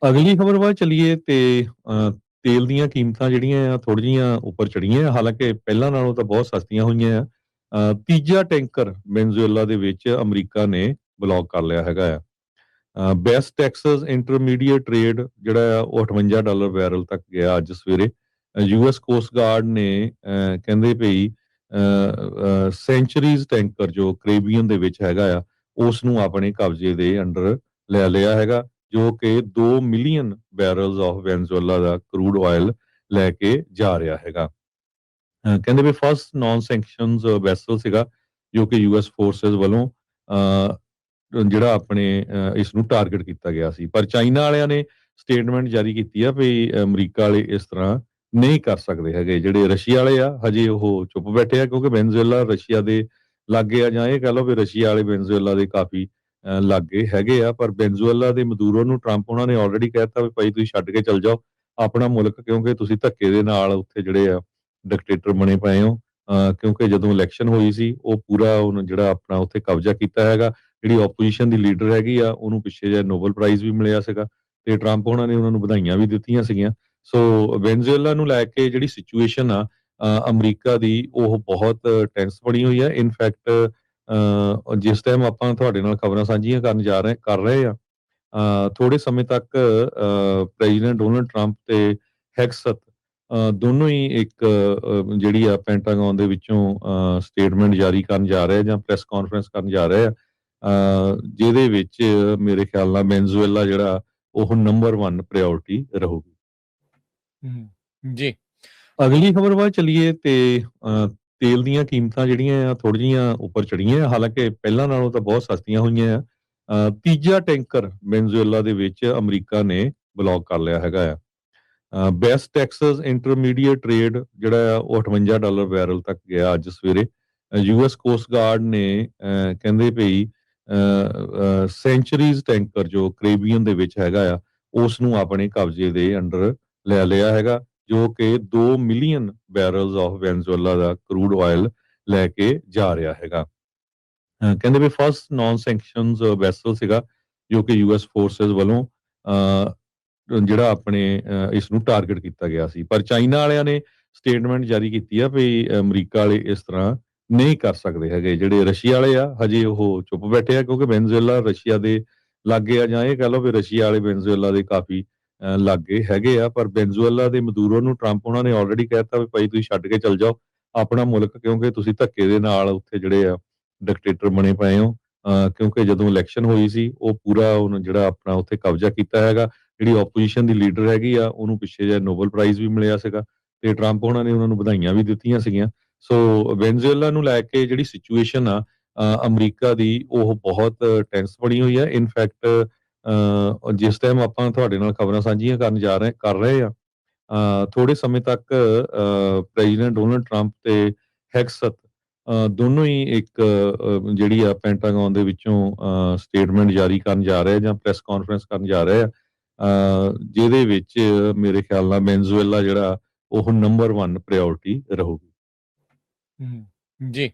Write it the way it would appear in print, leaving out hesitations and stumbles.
ਅਗਲੀ ਖਬਰ ਵੱਲ ਚੱਲੀਏ ਤੇ ਤੇਲ ਦੀਆਂ ਕੀਮਤਾਂ ਜਿਹੜੀਆਂ ਆ ਥੋੜ੍ਹੀਆਂ ਜਿਹੀਆਂ ਉੱਪਰ ਚੜ੍ਹੀਆਂ ਆ, ਹਾਲਾਂਕਿ ਪਹਿਲਾਂ ਨਾਲੋਂ ਤਾਂ ਬਹੁਤ ਸਸਤੀਆਂ ਹੋਈਆਂ ਆ। ਤੀਜਾ ਟੈਂਕਰ ਵੈਨਜ਼ੂਏਲਾ ਦੇ ਵਿੱਚ ਅਮਰੀਕਾ ਨੇ ਬਲੌਕ ਕਰ ਲਿਆ ਹੈਗਾ ਆ। ਬੈਸਟ ਟੈਕਸਸ ਇੰਟਰਮੀਡੀਏਟ ਟ੍ਰੇਡ ਜਿਹੜਾ ਆ ਉਹ $58 ਬੈਰਲ ਤੱਕ ਗਿਆ ਅੱਜ ਸਵੇਰੇ। ਯੂਐਸ ਕੋਸਟ ਗਾਰਡ ਨੇ ਕਹਿੰਦੇ ਭਈ ਸੈਂਚਰੀਜ਼ ਟੈਂਕਰ ਜੋ ਕੈਰੇਬੀਅਨ ਦੇ ਵਿੱਚ ਹੈਗਾ ਆ ਉਸ ਨੂੰ ਆਪਣੇ ਕਬਜ਼ੇ ਦੇ ਅੰਡਰ ਲੈ ਲਿਆ ਹੈਗਾ, ਜੋ ਕਿ 2 ਮਿਲੀਅਨ ਬੈਰਲਸ ਆਫ ਵੈਨਜ਼ੂਏਲਾ ਦਾ ਕਰੂਡ ਆਇਲ ਲੈ ਕੇ ਜਾ ਰਿਹਾ ਹੈਗਾ। ਕਹਿੰਦੇ ਵੀ ਫਸਟ ਨਾਨ ਸੈਂਕਸ਼ਨਸ ਵੈਸਲ ਸੀਗਾ ਜੋ ਕਿ ਯੂਐਸ ਫੋਰਸਸ ਵੱਲੋਂ ਜਿਹੜਾ ਆਪਣੇ ਇਸ ਨੂੰ ਟਾਰਗੇਟ ਕੀਤਾ ਗਿਆ ਸੀ, ਪਰ ਚਾਈਨਾ ਵਾਲਿਆਂ ਨੇ ਸਟੇਟਮੈਂਟ ਜਾਰੀ ਕੀਤੀ ਆ ਵੀ ਅਮਰੀਕਾ ਵਾਲੇ ਇਸ ਤਰ੍ਹਾਂ ਨਹੀਂ ਕਰ ਸਕਦੇ ਹੈਗੇ। ਜਿਹੜੇ ਰਸ਼ੀਆ ਵਾਲੇ ਆ ਹਜੇ ਉਹ ਚੁੱਪ ਬੈਠੇ ਆ, ਕਿਉਂਕਿ ਵੈਨਜ਼ੂਏਲਾ ਰਸ਼ੀਆ ਦੇ ਲਾਗੇ ਆ, ਜਾਂ ਇਹ ਕਹ ਲਓ ਵੀ ਰਸ਼ੀਆ ਵਾਲੇ ਵੈਨਜ਼ੂਏਲਾ ਦੇ ਕਾਫੀ ਲਾਗੇ ਹੈਗੇ ਆ। ਪਰ ਵੈਨਜ਼ੂਏਲਾ ਦੇ ਮਦੂਰੋ ਨੂੰ ਟਰੰਪ ਉਹਨਾਂ ਨੇ ਆਲਰੇਡੀ ਕਹਿਤਾ ਵੀ ਭਾਈ ਤੁਸੀਂ ਛੱਡ ਕੇ ਚੱਲ ਜਾਓ ਆਪਣਾ ਮੁਲਕ, ਕਿਉਂਕਿ ਤੁਸੀਂ ਧੱਕੇ ਦੇ ਨਾਲ ਉੱਥੇ ਜਿਹੜੇ ਆ ਡਿਕਟੇਟਰ ਬਣੇ ਪਏ ਹੋ। ਕਿਉਂਕਿ ਜਦੋਂ ਇਲੈਕਸ਼ਨ ਹੋਈ ਸੀ ਉਹ ਪੂਰਾ ਉਹਨੂੰ ਜਿਹੜਾ ਆਪਣਾ ਉੱਥੇ ਕਬਜ਼ਾ ਕੀਤਾ ਹੈਗਾ। ਜਿਹੜੀ ਆਪੋਜੀਸ਼ਨ ਦੀ ਲੀਡਰ ਹੈਗੀ ਆ ਉਹਨੂੰ ਪਿੱਛੇ ਜਿਹਾ ਨੋਬਲ ਪ੍ਰਾਈਜ਼ ਵੀ ਮਿਲਿਆ ਸੀਗਾ ਤੇ ਟਰੰਪ ਉਹਨਾਂ ਨੇ ਉਹਨਾਂ ਨੂੰ ਵਧਾਈਆਂ ਵੀ ਦਿੱਤੀਆਂ ਸੀਗੀਆਂ। ਸੋ ਵੈਨਜ਼ੂਏਲਾ ਨੂੰ ਲੈ ਕੇ ਜਿਹੜੀ ਸਿਚੁਏਸ਼ਨ ਆ ਅਮਰੀਕਾ ਦੀ ਉਹ ਬਹੁਤ ਟੈਂਸ ਬਣੀ ਹੋਈ ਹੈ। ਇਨਫੈਕਟ ਜਿਸ ਟਾਈਮ ਆਪਾਂ ਤੁਹਾਡੇ ਨਾਲ ਖਬਰਾਂ ਸਾਂਝੀਆਂ ਕਰਨ ਕਰ ਰਹੇ ਆ, ਥੋੜੇ ਸਮੇਂ ਤੱਕ ਪ੍ਰੈਜ਼ੀਡੈਂਟ ਡੋਨਲਡ ਟਰੰਪ ਤੇ ਹੈਕਸਤ ਦੋਨੋਂ ਹੀ ਇੱਕ ਜਿਹੜੀ ਆ ਪੈਂਟਾਗਨ ਦੇ ਵਿੱਚੋਂ ਸਟੇਟਮੈਂਟ ਜਾਰੀ ਕਰਨ ਜਾ ਰਹੇ ਆ ਜਾਂ ਪ੍ਰੈਸ ਕਾਨਫਰੰਸ ਕਰਨ ਜਾ ਰਹੇ ਆ, ਜਿਹਦੇ ਵਿੱਚ ਮੇਰੇ ਖਿਆਲ ਨਾਲ ਵੈਨਜ਼ੂਏਲਾ ਜਿਹੜਾ ਉਹ ਨੰਬਰ 1 ਪ੍ਰਾਇੋਰਟੀ ਰਹੂਗੀ। ਜੀ ਅਗਲੀ ਖਬਰ ਵੱਲ ਚੱਲੀਏ ਤੇ ਤੇਲ ਦੀਆਂ ਕੀਮਤਾਂ ਜਿਹੜੀਆਂ ਆ ਥੋੜ੍ਹੀਆਂ ਜਿਹੀਆਂ ਉੱਪਰ ਚੜ੍ਹੀਆਂ ਆ, ਹਾਲਾਂਕਿ ਪਹਿਲਾਂ ਨਾਲੋਂ ਤਾਂ ਬਹੁਤ ਸਸਤੀਆਂ ਹੋਈਆਂ ਆ। ਤੀਜਾ ਟੈਂਕਰ ਵੈਨਜ਼ੂਏਲਾ ਦੇ ਵਿੱਚ ਅਮਰੀਕਾ ਨੇ ਬਲੌਕ ਕਰ ਲਿਆ ਹੈਗਾ ਆ। ਬੈਸਟ ਟੈਕਸਸ ਇੰਟਰਮੀਡੀਏਟ ਟ੍ਰੇਡ ਜਿਹੜਾ ਆ ਉਹ $58 ਬੈਰਲ ਤੱਕ ਗਿਆ ਅੱਜ ਸਵੇਰੇ। ਯੂਐਸ ਕੋਸਟ ਗਾਰਡ ਨੇ ਕਹਿੰਦੇ ਭਈ ਸੈਂਚਰੀਜ਼ ਟੈਂਕਰ ਜੋ ਕੈਰੇਬੀਅਨ ਦੇ ਵਿੱਚ ਹੈਗਾ ਆ ਉਸ ਨੂੰ ਆਪਣੇ ਕਬਜ਼ੇ ਦੇ ਅੰਡਰ ਲੈ ਲਿਆ ਹੈਗਾ, ਜੋ ਕਿ 2 ਮਿਲੀਅਨ ਬੈਰਲਸ ਆਫ ਵੈਨਜ਼ੂਏਲਾ ਦਾ ਕਰੂਡ ਆਇਲ ਲੈ ਕੇ ਜਾ ਰਿਹਾ ਹੈਗਾ। ਕਹਿੰਦੇ ਵੀ ਫਸਟ ਨਾਨ ਸੈਂਕਸ਼ਨਸ ਵੈਸਲ ਸੀਗਾ ਜੋ ਕਿ ਯੂਐਸ ਫੋਰਸਸ ਵੱਲੋਂ ਜਿਹੜਾ ਆਪਣੇ ਇਸ ਨੂੰ ਟਾਰਗੇਟ ਕੀਤਾ ਗਿਆ ਸੀ, ਪਰ ਚਾਈਨਾ ਵਾਲਿਆਂ ਨੇ ਸਟੇਟਮੈਂਟ ਜਾਰੀ ਕੀਤੀ ਆ ਵੀ ਅਮਰੀਕਾ ਵਾਲੇ ਇਸ ਤਰ੍ਹਾਂ ਨਹੀਂ ਕਰ ਸਕਦੇ ਹੈਗੇ। ਜਿਹੜੇ ਰਸ਼ੀਆ ਵਾਲੇ ਆ ਹਜੇ ਉਹ ਚੁੱਪ ਬੈਠੇ ਆ, ਕਿਉਂਕਿ ਵੈਨਜ਼ੂਏਲਾ ਰਸ਼ੀਆ ਦੇ ਲਾਗੇ ਆ, ਜਾਂ ਇਹ ਕਹ ਲਓ ਵੀ ਰਸ਼ੀਆ ਵਾਲੇ ਵੈਨਜ਼ੂਏਲਾ ਦੇ ਕਾਫੀ ਲਾਗੇ ਹੈਗੇ ਆ। ਪਰ ਵੈਨਜ਼ੂਏਲਾ ਦੇ ਮਦੂਰੋ ਨੂੰ ਟਰੰਪ ਉਹਨਾਂ ਨੇ ਆਲਰੇਡੀ ਕਹਿਤਾ ਵੀ ਭਾਈ ਤੁਸੀਂ ਛੱਡ ਕੇ ਚੱਲ ਜਾਓ ਆਪਣਾ ਮੁਲਕ, ਕਿਉਂਕਿ ਤੁਸੀਂ ਧੱਕੇ ਦੇ ਨਾਲ ਉੱਥੇ ਜਿਹੜੇ ਆ ਡਿਕਟੇਟਰ ਬਣੇ ਪਏ ਹੋ। ਕਿਉਂਕਿ ਜਦੋਂ ਇਲੈਕਸ਼ਨ ਹੋਈ ਸੀ ਉਹ ਪੂਰਾ ਉਹਨੂੰ ਜਿਹੜਾ ਆਪਣਾ ਉੱਥੇ ਕਬਜ਼ਾ ਕੀਤਾ ਹੈਗਾ। ਜਿਹੜੀ ਆਪੋਜੀਸ਼ਨ ਦੀ ਲੀਡਰ ਹੈਗੀ ਆ ਉਹਨੂੰ ਪਿੱਛੇ ਜਿਹਾ ਨੋਬਲ ਪ੍ਰਾਈਜ਼ ਵੀ ਮਿਲਿਆ ਸੀਗਾ ਤੇ ਟਰੰਪ ਉਹਨਾਂ ਨੇ ਉਹਨਾਂ ਨੂੰ ਵਧਾਈਆਂ ਵੀ ਦਿੱਤੀਆਂ ਸੀਗੀਆਂ। ਸੋ ਵੈਨਜ਼ੂਏਲਾ ਨੂੰ ਲੈ ਕੇ ਜਿਹੜੀ ਸਿਚੁਏਸ਼ਨ ਆ ਅਮਰੀਕਾ ਦੀ ਉਹ ਬਹੁਤ ਟੈਂਸ ਬਣੀ ਹੋਈ ਹੈ। ਇਨਫੈਕਟ ਜਿਸ ਟਾਈਮ ਆਪਾਂ ਤੁਹਾਡੇ ਨਾਲ ਖਬਰਾਂ ਸਾਂਝੀਆਂ ਕਰ ਰਹੇ ਆ, ਥੋੜੇ ਸਮੇਂ ਤੱਕ ਪ੍ਰੈਜ਼ੀਡੈਂਟ ਡੋਨਲਡ ਟਰੰਪ ਤੇ ਹੈਕਸਤ ਦੋਨੋਂ ਹੀ ਇੱਕ ਜਿਹੜੀ ਆ ਪੈਂਟਾਗਨ ਦੇ ਵਿੱਚੋਂ ਸਟੇਟਮੈਂਟ ਜਾਰੀ ਕਰਨ ਜਾ ਰਹੇ ਆ ਜਾਂ ਪ੍ਰੈਸ ਕਾਨਫਰੰਸ ਕਰਨ ਜਾ ਰਹੇ ਆ, ਜਿਹਦੇ ਵਿੱਚ ਮੇਰੇ ਖਿਆਲ ਨਾਲ ਵੈਨਜ਼ੂਏਲਾ ਜਿਹੜਾ ਉਹ ਨੰਬਰ 1 ਪ੍ਰਾਇੋਰਟੀ ਰਹੂਗੀ। ਜੀ